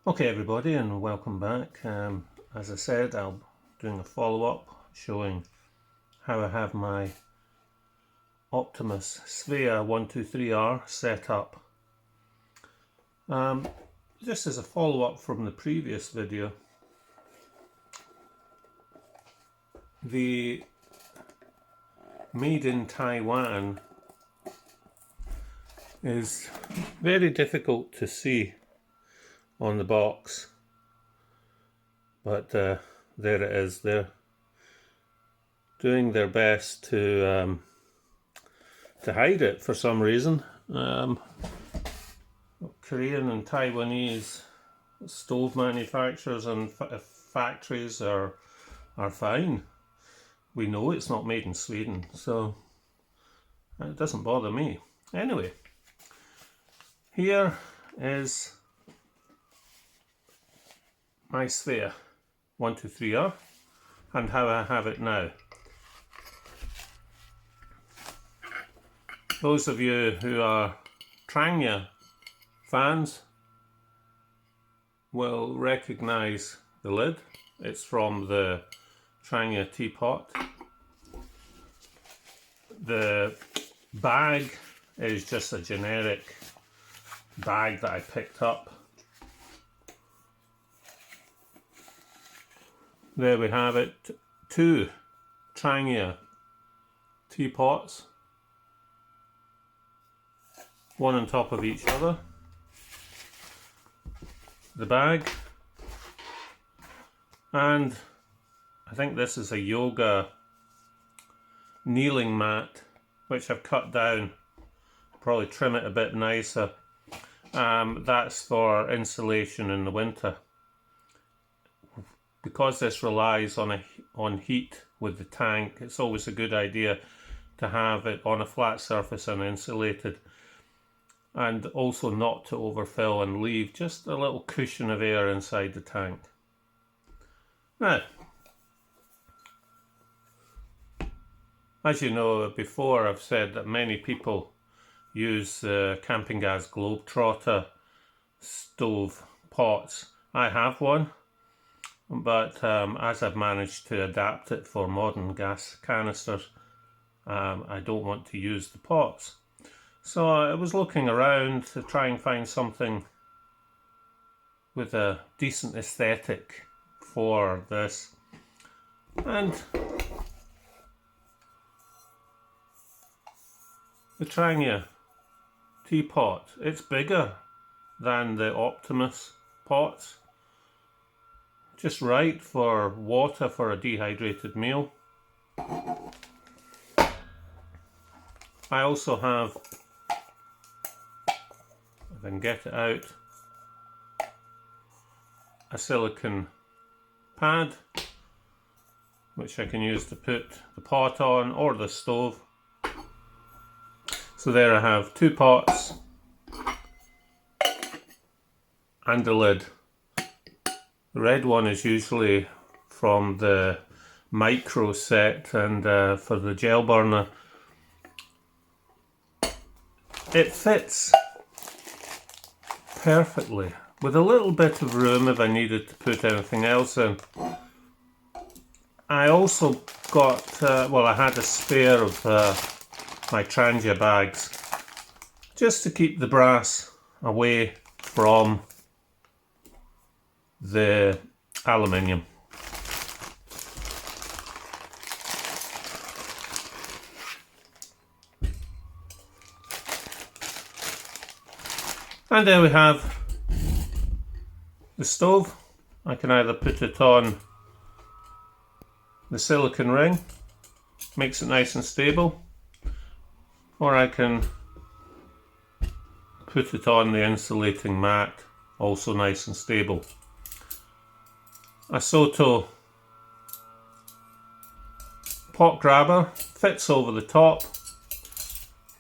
Okay everybody, and welcome back. As I said, I'm doing a follow-up showing how I have my Optimus Svea123R set up. Just as a follow-up from the previous video, the made in Taiwan is very difficult to see on the box, but there it is. They're doing their best to hide it for some reason. Korean and Taiwanese stove manufacturers and factories are fine. We know it's not made in Sweden, so it doesn't bother me. Anyway, here is my Svea123R and how I have it now. Those of you who are Trangia fans will recognise the lid. It's from the Trangia teapot. The bag is just a generic bag that I picked up. There we have it, two Trangia teapots, one on top of each other. The bag, and I think this is a yoga kneeling mat, which I've cut down, probably trim it a bit nicer. That's for insulation in the winter. Because this relies on heat with the tank, it's always a good idea to have it on a flat surface and insulated, and also not to overfill and leave just a little cushion of air inside the tank. Now, as you know, before I've said that many people use camping gas Globetrotter stove pots. I have one, but as I've managed to adapt it for modern gas canisters, I don't want to use the pots. So I was looking around to try and find something with a decent aesthetic for this, and the Trangia teapot, it's bigger than the Optimus pots, just right for water for a dehydrated meal. I also have, if I can get it out, a silicone pad which I can use to put the pot on or the stove. So there I have two pots and the lid. The red one is usually from the micro set, and for the gel burner it fits perfectly, with a little bit of room if I needed to put anything else in. I also got, I had a spare of my Trangia bags, just to keep the brass away from the aluminium. And there we have the stove. I can either put it on the silicone ring, makes it nice and stable, or I can put it on the insulating mat, also nice and stable. A Soto pot grabber fits over the top.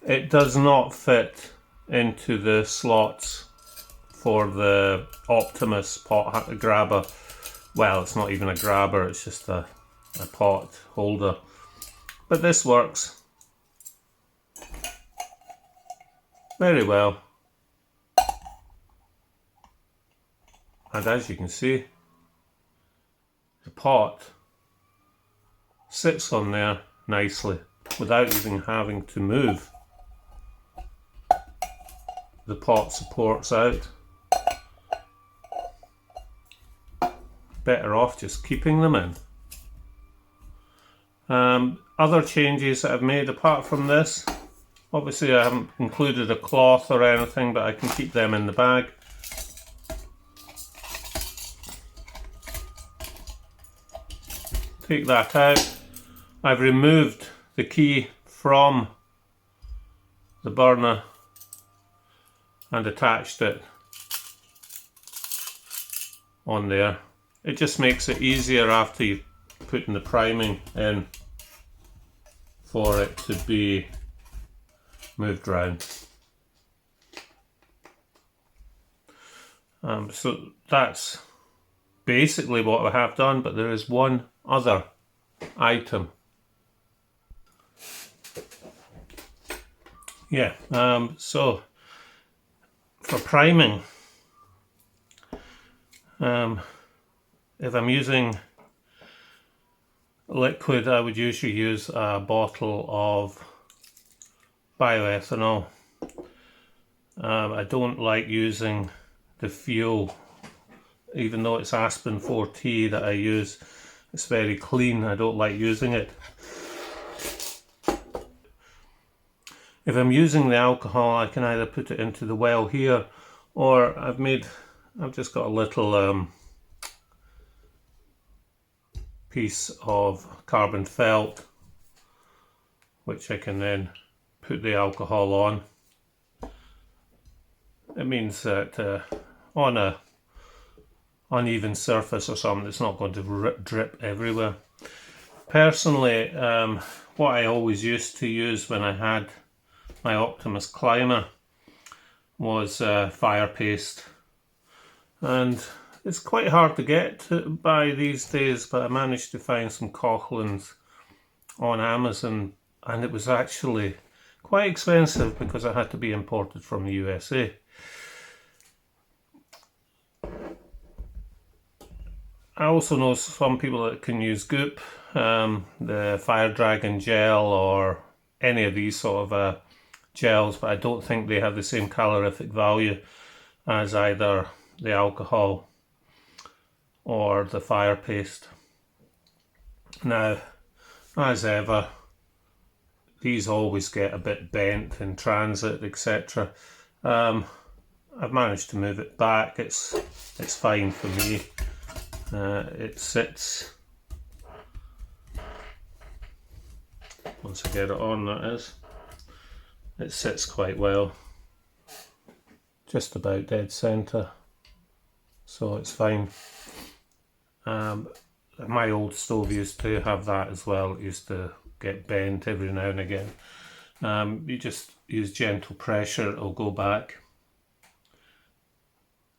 It does not fit into the slots for the Optimus pot grabber. Well, it's not even a grabber, it's just a pot holder. But this works very well. And as you can see, the pot sits on there nicely without even having to move the pot supports out. Better off just keeping them in. Other changes that I've made apart from this, obviously I haven't included a cloth or anything, but I can keep them in the bag. Take that out. I've removed the key from the burner and attached it on there. It just makes it easier after you've put the priming in for it to be moved around. So that's basically what I have done, but there is one other item. So for priming, if I'm using liquid, I would usually use a bottle of bioethanol. I don't like using the fuel, even though it's Aspen 4T that I use. It's very clean, I don't like using it. If I'm using the alcohol, I can either put it into the well here, or I've just got a little piece of carbon felt which I can then put the alcohol on. It means that on a uneven surface or something, it's not going to drip everywhere. Personally, what I always used to use when I had my Optimus Climber was fire paste, and it's quite hard to get by these days, but I managed to find some Coughlin's on Amazon, and it was actually quite expensive because it had to be imported from the USA. I also know some people that can use goop, the Fire Dragon gel, or any of these sort of gels, but I don't think they have the same calorific value as either the alcohol or the fire paste. Now, as ever, these always get a bit bent in transit, etc. I've managed to move it back. It's fine for me. It sits, once I get it on, that is, it sits quite well, just about dead centre, so it's fine. My old stove used to have that as well. It used to get bent every now and again. You just use gentle pressure, it'll go back.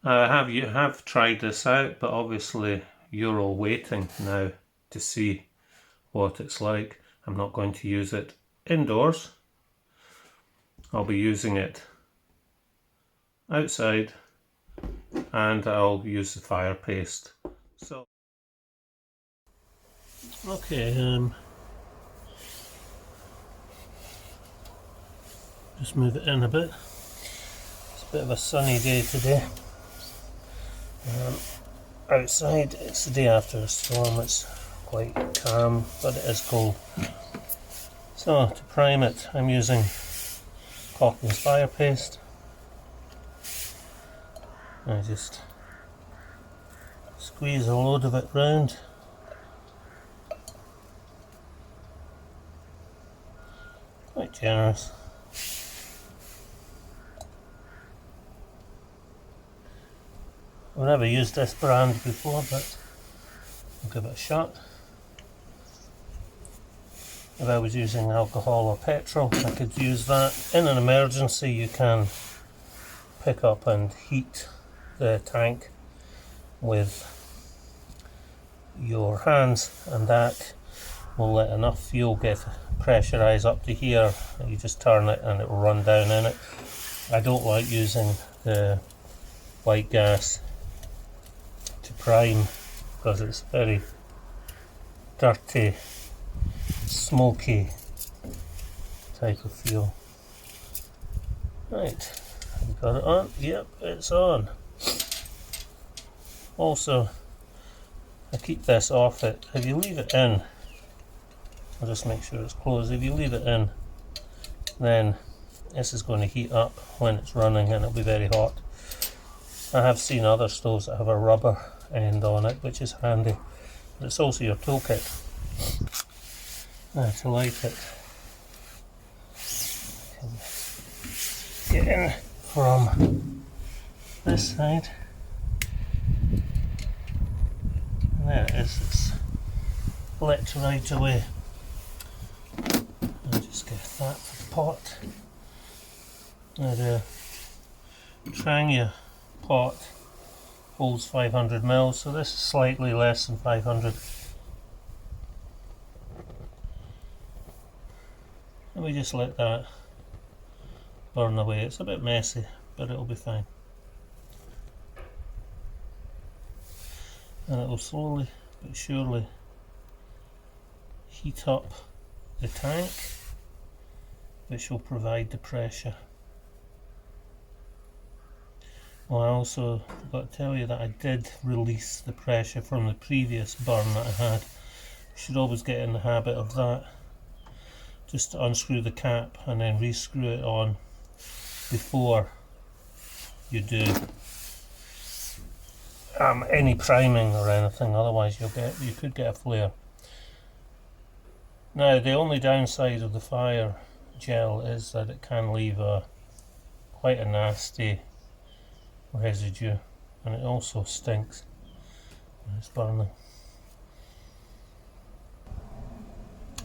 You have tried this out, but obviously you're all waiting now to see what it's like. I'm not going to use it indoors. I'll be using it outside, and I'll use the fire paste. So, okay, just move it in a bit. It's a bit of a sunny day today. Outside, it's the day after a storm. It's quite calm, but it is cold. So to prime it, I'm using Optimus fire paste. I just squeeze a load of it round. Quite generous. I've never used this brand before, but I'll give it a shot. If I was using alcohol or petrol, I could use that. In an emergency, you can pick up and heat the tank with your hands, and that will let enough fuel get pressurized up to here. You just turn it and it will run down in it. I don't like using the white gas to prime because it's very dirty, smoky type of feel. Right, have you got it on? Yep, it's on. Also, I keep this off it. If you leave it in, I'll just make sure it's closed. If you leave it in, then this is going to heat up when it's running and it'll be very hot. I have seen other stoves that have a rubber end on it, which is handy, but it's also your toolkit. Now to light it, get in from this side, and there it is, it's lit right away. I'll just get that for the pot. Now the Trangia pot holds 500 ml, so this is slightly less than 500. And we just let that burn away. It's a bit messy, but it'll be fine. And it will slowly but surely heat up the tank, which will provide the pressure. Well, I also forgot to tell you that I did release the pressure from the previous burn that I had. You should always get in the habit of that. Just to unscrew the cap and then re-screw it on before you do any priming or anything, otherwise you could get a flare. Now the only downside of the fire gel is that it can leave quite a nasty residue, and it also stinks when it's burning.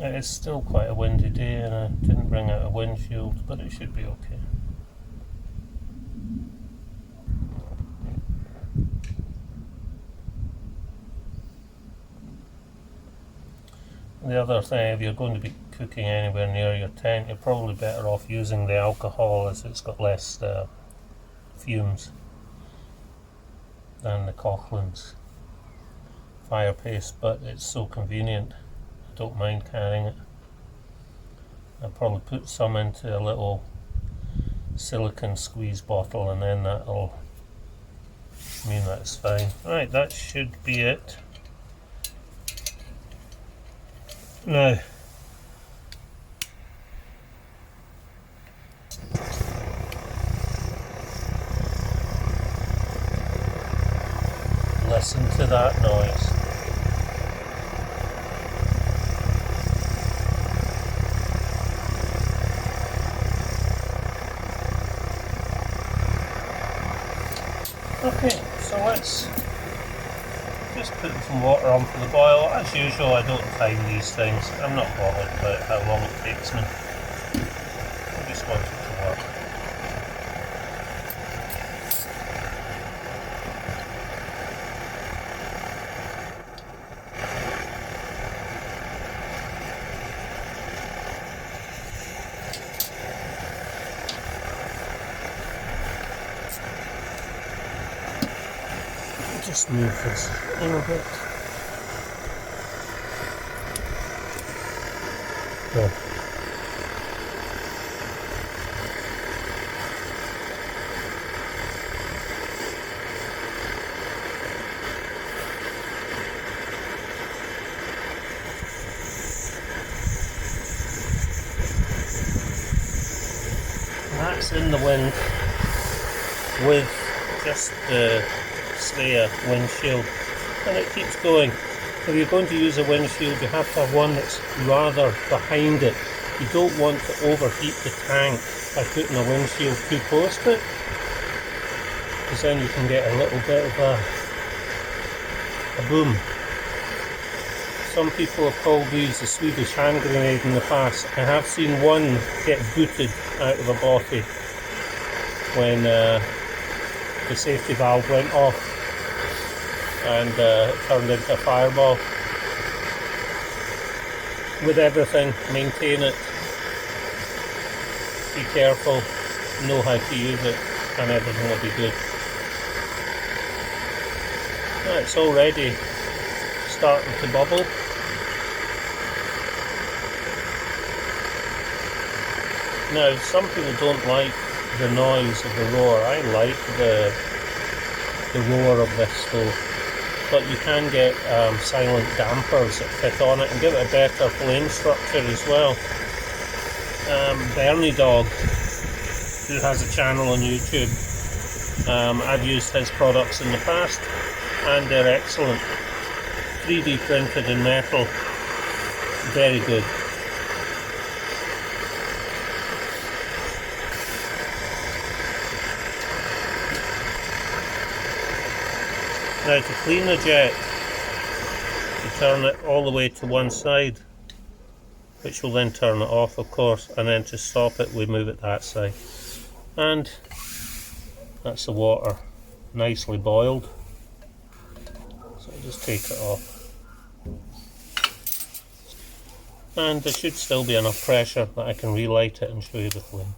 It is still quite a windy day and I didn't bring out a windshield, but it should be okay. The other thing, if you're going to be cooking anywhere near your tent, you're probably better off using the alcohol, as it's got less fumes than the Coughlin's fire paste, but it's so convenient. I don't mind carrying it. I'll probably put some into a little silicone squeeze bottle, and then that'll mean that it's fine. Right, that should be it. Now, listen to that noise. Okay, so let's just put some water on for the boil. As usual, I don't time these things. I'm not bothered about how long it takes me. I just want it to work. Just move this a little bit. There. That's in the wind with just the Svea windshield, and it keeps going. If you're going to use a windshield, you have to have one that's rather behind it. You don't want to overheat the tank by putting a windshield too close to it, because then you can get a little bit of a boom. Some people have called these the Swedish hand grenade in the past. I have seen one get booted out of a bothy when the safety valve went off and it turned into a fireball. With everything, maintain it, be careful, know how to use it, and everything will be good. It's already starting to bubble. Now, some people don't like the noise of the roar. I like the roar of this stove, but you can get silent dampers that fit on it and give it a better flame structure as well. Bernie Dog, who has a channel on YouTube, I've used his products in the past and they're excellent. 3D printed in metal, very good. Now to clean the jet, you turn it all the way to one side, which will then turn it off of course, and then to stop it we move it that side. And that's the water nicely boiled, so I'll just take it off. And there should still be enough pressure that I can relight it and show you the flame.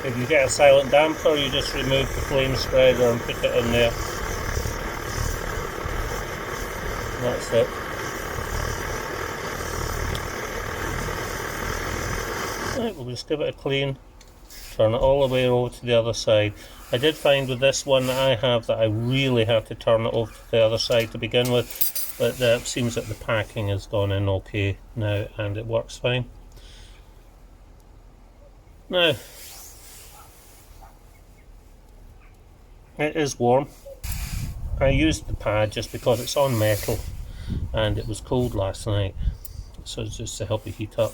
If you get a silent damper, you just remove the flame spreader and put it in there. And that's it. Right, we'll just give it a clean, turn it all the way over to the other side. I did find with this one that I have that I really have to turn it over to the other side to begin with, but it seems that the packing has gone in okay now and it works fine. Now, it is warm. I used the pad just because it's on metal and it was cold last night, so it's just to help it heat up.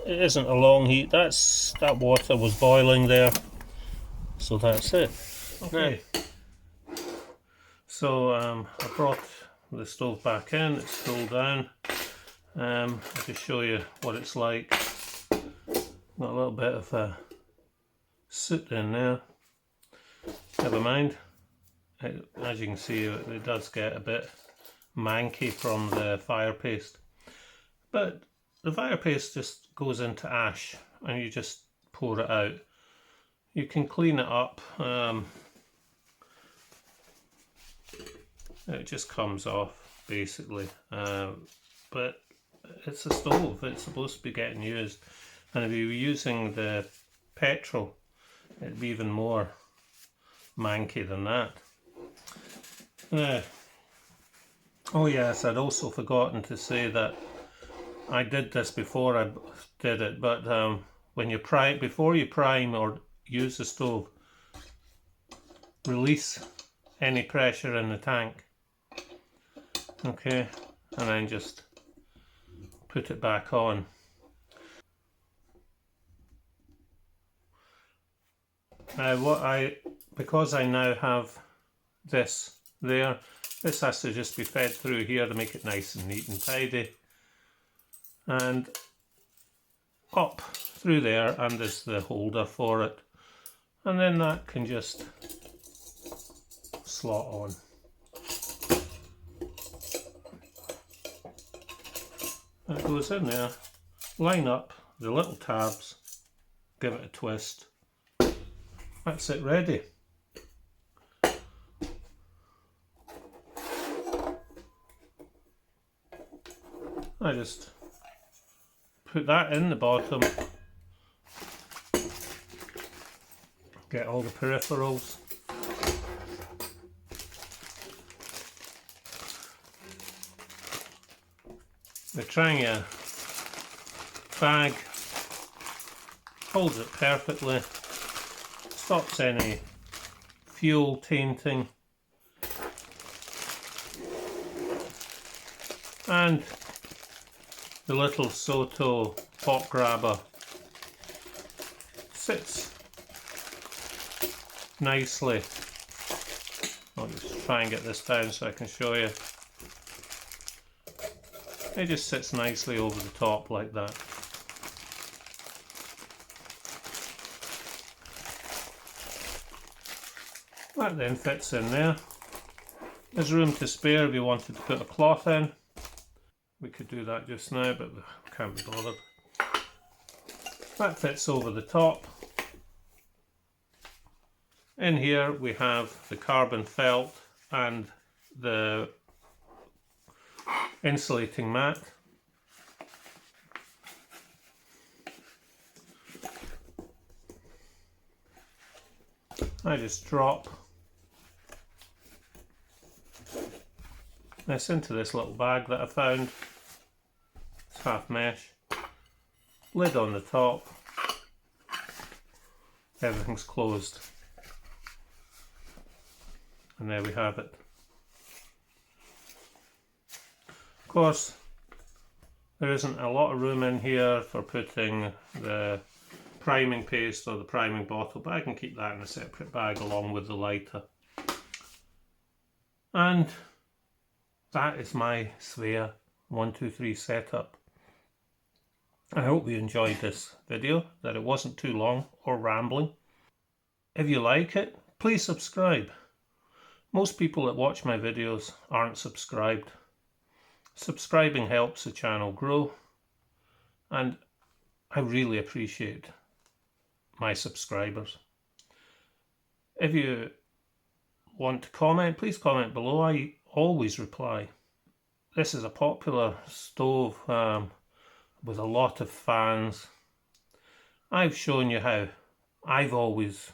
It isn't a long heat, that water was boiling there, so that's it. Okay. Now, so I brought the stove back in, it's cooled down. I'll just show you what it's like. Got a little bit of soot in there. Never mind. As you can see, it does get a bit manky from the fire paste, but the fire paste just goes into ash and you just pour it out. You can clean it up, it just comes off basically, but it's a stove, it's supposed to be getting used, and if you were using the petrol it'd be even more manky than that. Oh yes, I'd also forgotten to say that I did this before I did it, but when you before you prime or use the stove, release any pressure in the tank. Okay, and then just put it back on. Now because I now have this there, this has to just be fed through here to make it nice and neat and tidy, and up through there, and there's the holder for it, and then that can just slot on. That goes in there, line up the little tabs, give it a twist, that's it ready. I just put that in the bottom, get all the peripherals, the Trangia bag holds it perfectly, stops any fuel tainting, and the little Soto pot grabber sits nicely. I'll just try and get this down so I can show you. It just sits nicely over the top like that. That then fits in there. There's room to spare if you wanted to put a cloth in. We could do that just now, but we can't be bothered. That fits over the top. In here we have the carbon felt and the insulating mat. I just drop this into this little bag that I found. It's half mesh. Lid on the top. Everything's closed. And there we have it. Of course, there isn't a lot of room in here for putting the priming paste or the priming bottle, but I can keep that in a separate bag along with the lighter. And that is my Svea123 setup. I hope you enjoyed this video, that it wasn't too long or rambling. If you like it, please subscribe. Most people that watch my videos aren't subscribed. Subscribing helps the channel grow, and I really appreciate my subscribers. If you want to comment, please comment below. I always reply. This is a popular stove with a lot of fans. I've shown you how I've always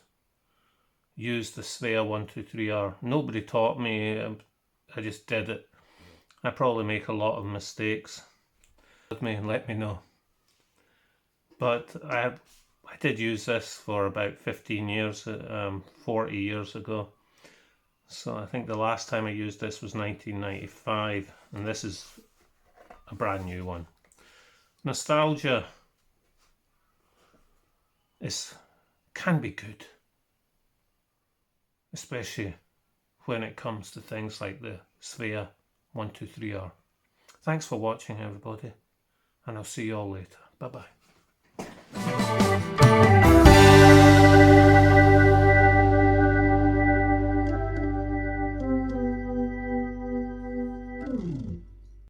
used the Svea123R. Nobody taught me, I just did it. I probably make a lot of mistakes. With me and let me know. But I did use this for about 15 years, 40 years ago. So I think the last time I used this was 1995, and this is a brand new one. Nostalgia can be good, especially when it comes to things like the Svea123R. Thanks for watching, everybody, and I'll see you all later. Bye bye.